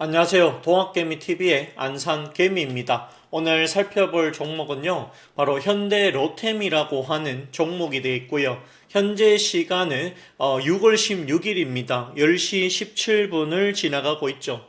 안녕하세요. 동학개미TV의 안산개미입니다. 오늘 살펴볼 종목은요, 바로 현대 로템이라고 하는 종목이 되어 있고요. 현재 시간은 6월 16일입니다. 10시 17분을 지나가고 있죠.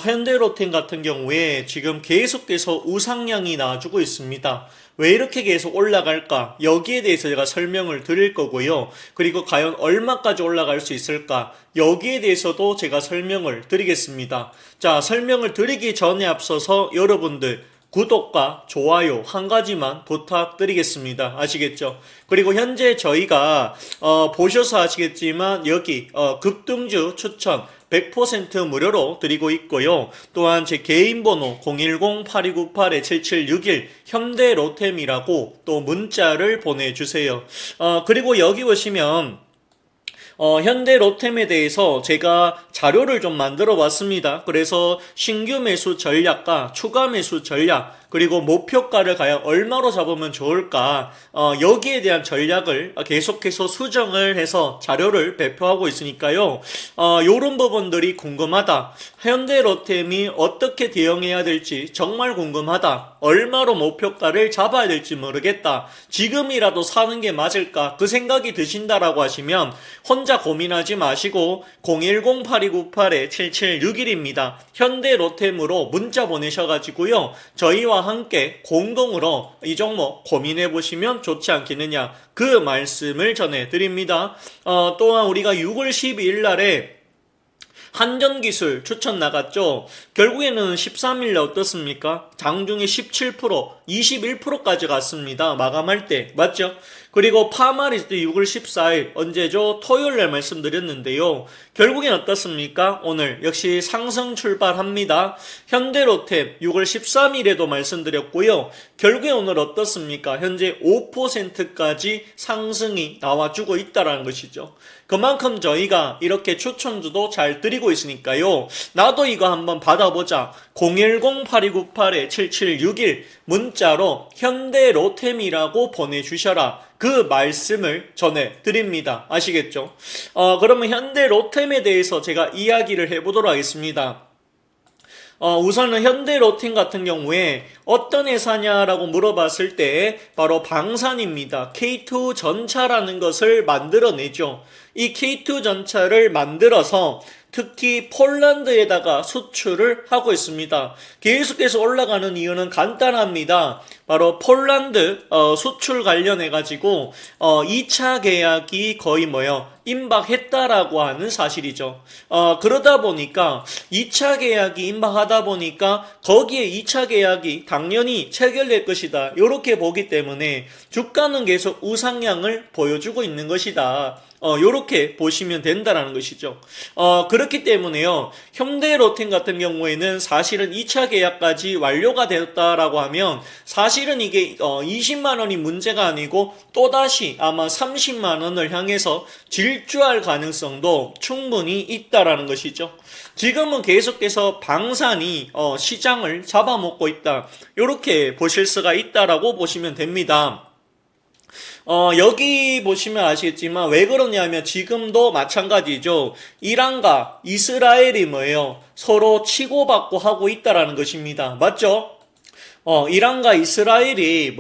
현대 로템 같은 경우에 지금 계속해서 우상향이 나와주고 있습니다. 왜 이렇게 계속 올라갈까? 여기에 대해서 제가 설명을 드릴 거고요. 그리고 과연 얼마까지 올라갈 수 있을까? 여기에 대해서도 제가 설명을 드리겠습니다. 자, 설명을 드리기 전에 앞서서 여러분들 구독과 좋아요 한 가지만 부탁드리겠습니다. 아시겠죠? 그리고 현재 저희가 보셔서 아시겠지만 여기 급등주 추천 100% 무료로 드리고 있고요. 또한 제 개인 번호 010-8298-7761 현대 로템이라고 또 문자를 보내주세요. 그리고 여기 보시면 현대 로템에 대해서 제가 자료를 좀 만들어 봤습니다. 그래서 신규 매수 전략과 추가 매수 전략, 그리고 목표가를 과연 얼마로 잡으면 좋을까, 여기에 대한 전략을 계속해서 수정을 해서 자료를 배포하고 있으니까요. 요런 부분들이 궁금하다. 현대 로템이 어떻게 대응해야 될지 정말 궁금하다. 얼마로 목표가를 잡아야 될지 모르겠다. 지금이라도 사는 게 맞을까? 그 생각이 드신다라고 하시면 혼자 고민하지 마시고 010-8298-7761입니다. 현대 로템으로 문자 보내셔가지고요. 저희와 함께 공동으로 이 종목 고민해 보시면 좋지 않겠느냐, 그 말씀을 전해드립니다. 또한 우리가 6월 12일 날에 한전기술 추천 나갔죠. 결국에는 13일에 어떻습니까? 장중에 17%, 21%까지 갔습니다. 마감할 때. 맞죠? 그리고 파마리스도 6월 14일, 언제죠? 토요일날 말씀드렸는데요. 결국엔 어떻습니까? 오늘 역시 상승 출발합니다. 현대로템 6월 13일에도 말씀드렸고요. 결국에 오늘 어떻습니까? 현재 5%까지 상승이 나와주고 있다는 것이죠. 그만큼 저희가 이렇게 추천주도 잘 드리고 있으니까요. 나도 이거 한번 받아보자. 010-8298-7761 문자로 현대로템이라고 보내주셔라. 그 말씀을 전해드립니다. 아시겠죠? 그러면 현대로템에 대해서 제가 이야기를 해보도록 하겠습니다. 우선은 현대로템 같은 경우에 어떤 회사냐라고 물어봤을 때 바로 방산입니다. K2 전차라는 것을 만들어내죠. 이 K2 전차를 만들어서 특히 폴란드에다가 수출을 하고 있습니다. 계속해서 올라가는 이유는 간단합니다. 바로 폴란드 수출 관련해가지고 2차 계약이 거의 임박했다라고 하는 사실이죠. 그러다 보니까 2차 계약이 임박하다 보니까 거기에 2차 계약이 당연히 체결될 것이다. 이렇게 보기 때문에 주가는 계속 우상향을 보여주고 있는 것이다. 요렇게 보시면 된다라는 것이죠. 그렇기 때문에요. 현대로템 같은 경우에는 사실은 2차 계약까지 완료가 되었다라고 하면 사실은 이게 20만 원이 문제가 아니고 또다시 아마 30만 원을 향해서 질주할 가능성도 충분히 있다라는 것이죠. 지금은 계속해서 방산이 시장을 잡아먹고 있다. 요렇게 보실 수가 있다라고 보시면 됩니다. 여기 보시면 아시겠지만 왜 그러냐면 지금도 마찬가지죠. 이란과 이스라엘이 서로 치고받고 하고 있다라는 것입니다. 맞죠? 이란과 이스라엘이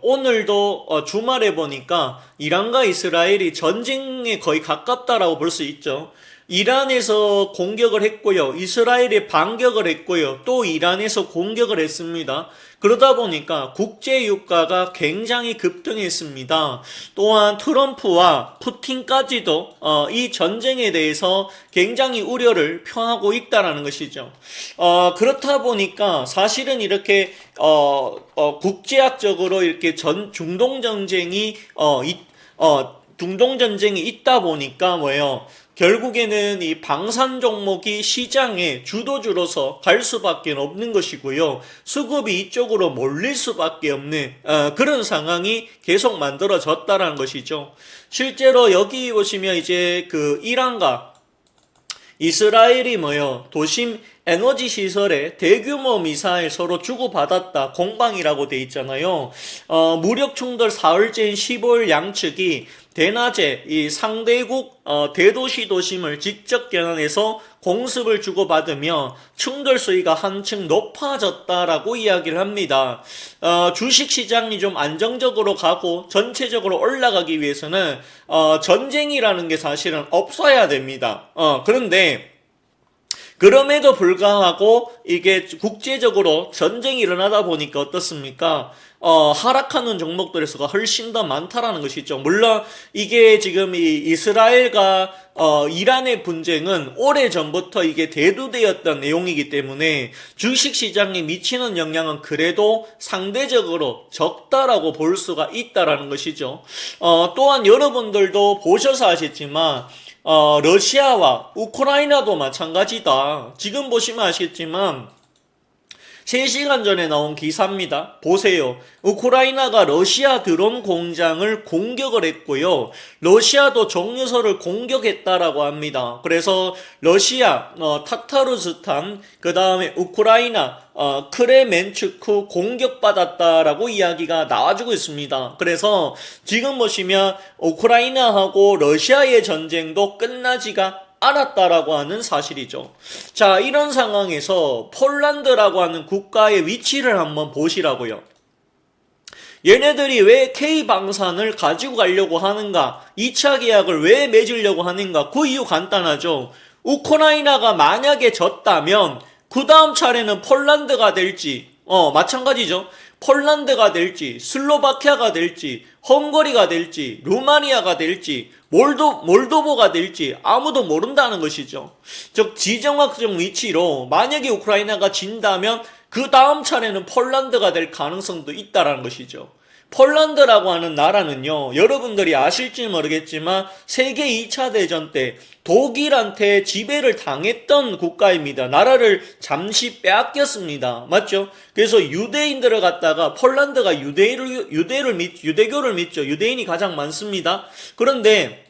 오늘도 주말에 보니까 이란과 이스라엘이 전쟁에 거의 가깝다라고 볼 수 있죠. 이란에서 공격을 했고요. 이스라엘이 반격을 했고요. 또 이란에서 공격을 했습니다. 그러다 보니까 국제 유가가 굉장히 급등했습니다. 또한 트럼프와 푸틴까지도 이 전쟁에 대해서 굉장히 우려를 표하고 있다라는 것이죠. 그렇다 보니까 사실은 이렇게 국제학적으로 이렇게 중동 전쟁이 있다 보니까 결국에는 이 방산 종목이 시장의 주도주로서 갈 수밖에 없는 것이고요. 수급이 이쪽으로 몰릴 수밖에 없는 그런 상황이 계속 만들어졌다는 것이죠. 실제로 여기 보시면 이제 그 이란과 이스라엘이 도심 에너지 시설에 대규모 미사일 서로 주고받았다. 공방이라고 돼 있잖아요. 무력 충돌 사흘째인 15일 양측이 대낮에 이 상대국 대도시 도심을 직접 겨냥해서 공습을 주고받으며 충돌 수위가 한층 높아졌다라고 이야기를 합니다. 주식시장이 좀 안정적으로 가고 전체적으로 올라가기 위해서는 전쟁이라는 게 사실은 없어야 됩니다. 그런데 그럼에도 불구하고 이게 국제적으로 전쟁이 일어나다 보니까 어떻습니까? 하락하는 종목들에서가 훨씬 더 많다라는 것이죠. 물론 이게 지금 이 이스라엘과 이란의 분쟁은 오래전부터 이게 대두되었던 내용이기 때문에 주식시장에 미치는 영향은 그래도 상대적으로 적다라고 볼 수가 있다라는 것이죠. 또한 여러분들도 보셔서 아시지만 러시아와 우크라이나도 마찬가지다. 지금 보시면 아시겠지만 3시간 전에 나온 기사입니다. 보세요. 우크라이나가 러시아 드론 공장을 공격을 했고요. 러시아도 정유소를 공격했다라고 합니다. 그래서 러시아, 타타르스탄, 그 다음에 우크라이나, 크레멘추크 공격받았다라고 이야기가 나와주고 있습니다. 그래서 지금 보시면 우크라이나하고 러시아의 전쟁도 끝나지가 않았다라고 하는 사실이죠. 자, 이런 상황에서 폴란드라고 하는 국가의 위치를 한번 보시라고요. 얘네들이 왜 K방산을 가지고 가려고 하는가? 2차 계약을 왜 맺으려고 하는가? 그 이유 간단하죠. 우크라이나가 만약에 졌다면 그 다음 차례는 폴란드가 될지, 마찬가지죠. 폴란드가 될지, 슬로바키아가 될지, 헝가리가 될지, 루마니아가 될지, 몰도보가 될지 아무도 모른다는 것이죠. 즉 지정학적 위치로 만약에 우크라이나가 진다면 그 다음 차례는 폴란드가 될 가능성도 있다는 것이죠. 폴란드라고 하는 나라는요, 여러분들이 아실지 모르겠지만 세계 2차 대전 때 독일한테 지배를 당했던 국가입니다. 나라를 잠시 빼앗겼습니다. 맞죠? 그래서 유대인들을 갖다가 폴란드가 유대교를 믿죠. 유대인이 가장 많습니다. 그런데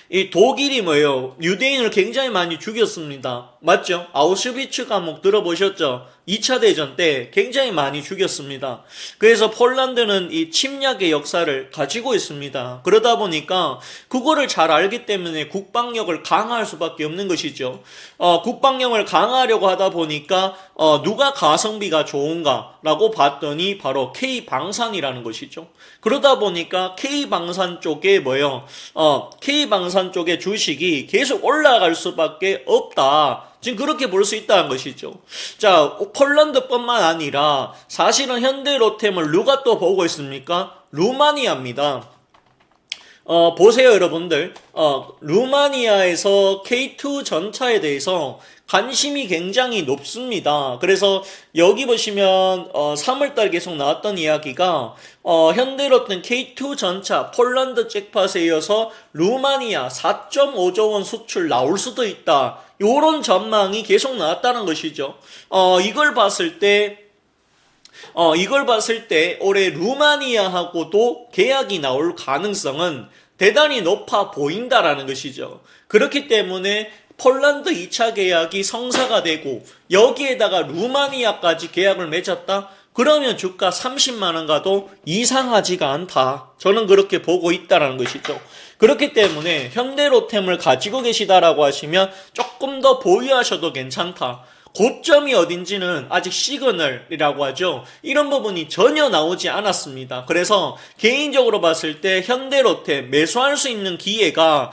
이 독일이 뭐예요? 유대인을 굉장히 많이 죽였습니다. 맞죠? 아우슈비츠 감옥 들어보셨죠? 2차 대전 때 굉장히 많이 죽였습니다. 그래서 폴란드는 이 침략의 역사를 가지고 있습니다. 그러다 보니까 그거를 잘 알기 때문에 국방력을 강화할 수밖에 없는 것이죠. 국방력을 강화하려고 하다 보니까 누가 가성비가 좋은가라고 봤더니 바로 K방산이라는 것이죠. 그러다 보니까 K방산 쪽에 뭐예요? K방산 쪽의 주식이 계속 올라갈 수밖에 없다. 지금 그렇게 볼 수 있다는 것이죠. 자, 폴란드뿐만 아니라 사실은 현대로템을 누가 또 보고 있습니까? 루마니아입니다. 보세요, 여러분들. 루마니아에서 K2 전차에 대해서 관심이 굉장히 높습니다. 그래서 여기 보시면 3월달 계속 나왔던 이야기가 현대로템 K2 전차 폴란드 잭팟에 이어서 루마니아 4.5조 원 수출 나올 수도 있다. 요런 전망이 계속 나왔다는 것이죠. 이걸 봤을 때 올해 루마니아하고도 계약이 나올 가능성은 대단히 높아 보인다라는 것이죠. 그렇기 때문에 폴란드 2차 계약이 성사가 되고 여기에다가 루마니아까지 계약을 맺었다? 그러면 주가 30만 원 가도 이상하지가 않다. 저는 그렇게 보고 있다라는 것이죠. 그렇기 때문에 현대로템을 가지고 계시다라고 하시면 조금 더 보유하셔도 괜찮다. 고점이 어딘지는 아직 시그널이라고 하죠. 이런 부분이 전혀 나오지 않았습니다. 그래서 개인적으로 봤을 때 현대로템 매수할 수 있는 기회가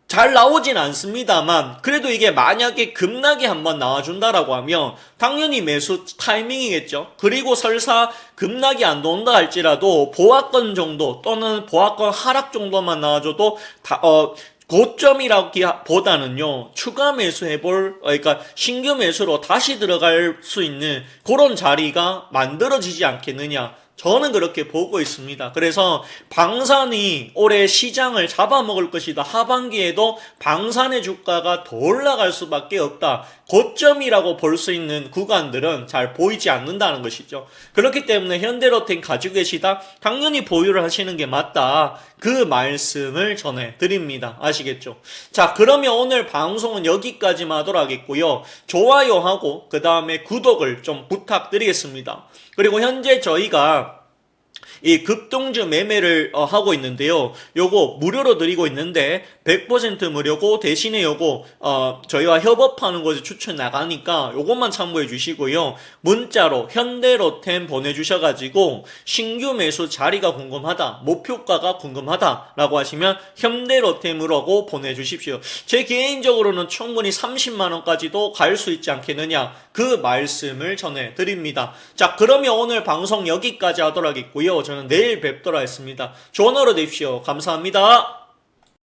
잘 나오진 않습니다만 그래도 이게 만약에 급락이 한번 나와준다라고 하면 당연히 매수 타이밍이겠죠. 그리고 설사 급락이 안 나온다 할지라도 보합권 정도 또는 보합권 하락 정도만 나와줘도 고점이라기보다는요, 추가 매수해볼, 그러니까 신규 매수로 다시 들어갈 수 있는 그런 자리가 만들어지지 않겠느냐. 저는 그렇게 보고 있습니다. 그래서 방산이 올해 시장을 잡아먹을 것이다. 하반기에도 방산의 주가가 더 올라갈 수밖에 없다. 고점이라고 볼 수 있는 구간들은 잘 보이지 않는다는 것이죠. 그렇기 때문에 현대로템 가지고 계시다? 당연히 보유를 하시는 게 맞다. 그 말씀을 전해드립니다. 아시겠죠? 자, 그러면 오늘 방송은 여기까지만 하도록 하겠고요. 좋아요하고 그 다음에 구독을 좀 부탁드리겠습니다. 그리고 현재 저희가 이 급등주 매매를 하고 있는데요. 요거 무료로 드리고 있는데 100% 무료고 대신에 요거 저희와 협업하는 곳에 추천 나가니까 요것만 참고해 주시고요. 문자로 현대로템 보내주셔가지고 신규 매수 자리가 궁금하다, 목표가가 궁금하다라고 하시면 현대로템으로 하고 보내주십시오. 제 개인적으로는 충분히 30만 원까지도 갈 수 있지 않겠느냐 그 말씀을 전해드립니다. 자, 그러면 오늘 방송 여기까지 하도록 하겠고요. 저는 내일 뵙도록 하겠습니다. 좋은 하루 되십시오. 감사합니다.